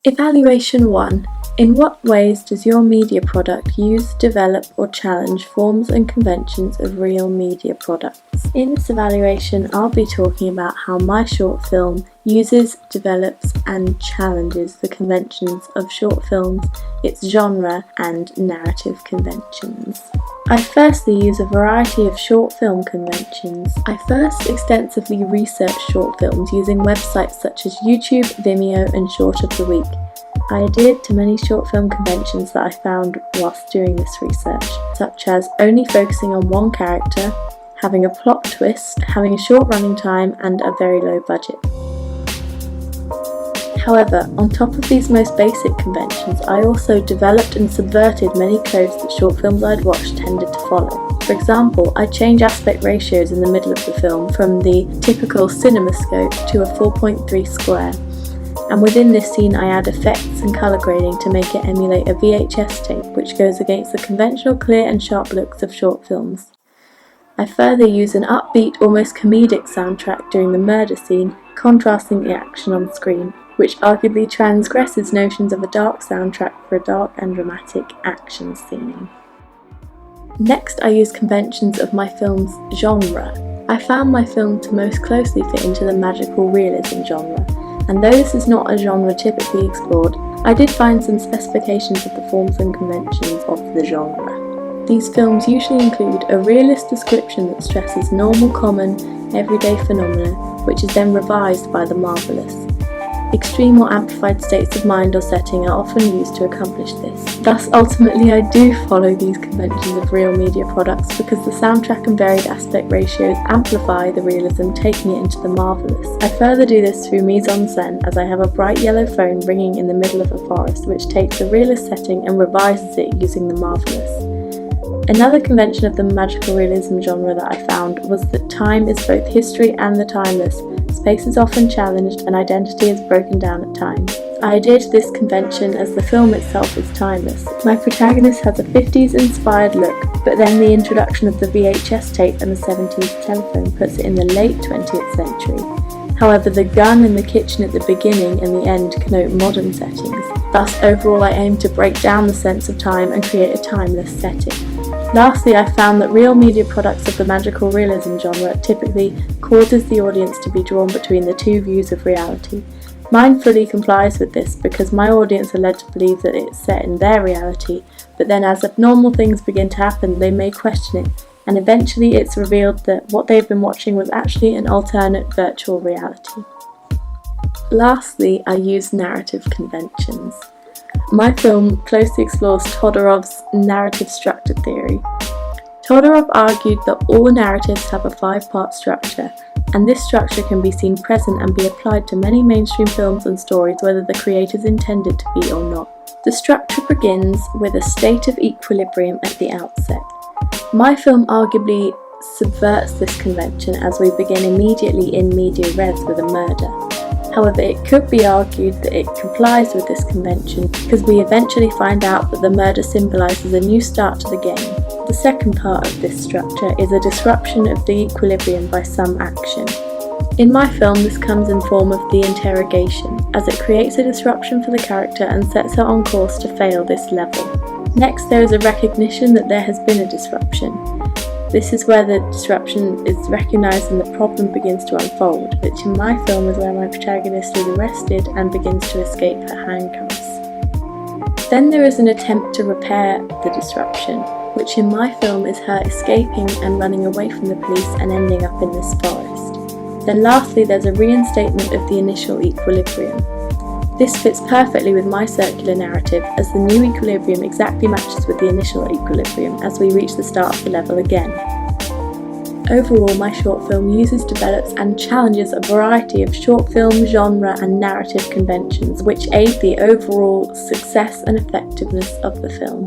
Evaluation 1. In what ways does your media product use, develop or challenge forms and conventions of real media products? In this evaluation, I'll be talking about how my short film uses, develops and challenges the conventions of short films, its genre and narrative conventions. I firstly use a variety of short film conventions. I first extensively researched short films using websites such as YouTube, Vimeo and Short of the Week. I adhered to many short film conventions that I found whilst doing this research, such as only focusing on one character, having a plot twist, having a short running time and a very low budget. However, on top of these most basic conventions, I also developed and subverted many codes that short films I'd watched tended to follow. For example, I change aspect ratios in the middle of the film from the typical CinemaScope to a 4.3 square. And within this scene I add effects and colour grading to make it emulate a VHS tape, which goes against the conventional clear and sharp looks of short films. I further use an upbeat, almost comedic soundtrack during the murder scene, contrasting the action on screen, which arguably transgresses notions of a dark soundtrack for a dark and dramatic action scene. Next, I use conventions of my film's genre. I found my film to most closely fit into the magical realism genre, and though this is not a genre typically explored, I did find some specifications of the forms and conventions of the genre. These films usually include a realist description that stresses normal, common, everyday phenomena, which is then revised by the marvellous. Extreme or amplified states of mind or setting are often used to accomplish this. Thus, ultimately, I do follow these conventions of real media products because the soundtrack and varied aspect ratios amplify the realism, taking it into the marvellous. I further do this through mise-en-scène, as I have a bright yellow phone ringing in the middle of a forest, which takes a realist setting and revises it using the marvellous. Another convention of the magical realism genre that I found was that time is both history and the timeless. Space is often challenged and identity is broken down at times. I adhere to this convention as the film itself is timeless. My protagonist has a 50s inspired look, but then the introduction of the VHS tape and the 70s telephone puts it in the late 20th century. However, the gun in the kitchen at the beginning and the end connote modern settings. Thus, overall I aim to break down the sense of time and create a timeless setting. Lastly, I found that real media products of the magical realism genre typically causes the audience to be drawn between the two views of reality. Mine fully complies with this because my audience are led to believe that it's set in their reality, but then as abnormal things begin to happen, they may question it, and eventually it's revealed that what they've been watching was actually an alternate virtual reality. Lastly, I use narrative conventions. My film closely explores Todorov's narrative structure theory. Todorov argued that all narratives have a 5-part structure, and this structure can be seen present and be applied to many mainstream films and stories, whether the creators intended to be or not. The structure begins with a state of equilibrium at the outset. My film arguably subverts this convention as we begin immediately in media res with a murder. However, it could be argued that it complies with this convention because we eventually find out that the murder symbolises a new start to the game. The second part of this structure is a disruption of the equilibrium by some action. In my film, this comes in form of the interrogation, as it creates a disruption for the character and sets her on course to fail this level. Next, there is a recognition that there has been a disruption. This is where the disruption is recognised and the problem begins to unfold, which in my film is where my protagonist is arrested and begins to escape her handcuffs. Then there is an attempt to repair the disruption, which in my film is her escaping and running away from the police and ending up in this forest. Then lastly, there's a reinstatement of the initial equilibrium. This fits perfectly with my circular narrative, as the new equilibrium exactly matches with the initial equilibrium as we reach the start of the level again. Overall, my short film uses, develops and challenges a variety of short film, genre and narrative conventions which aid the overall success and effectiveness of the film.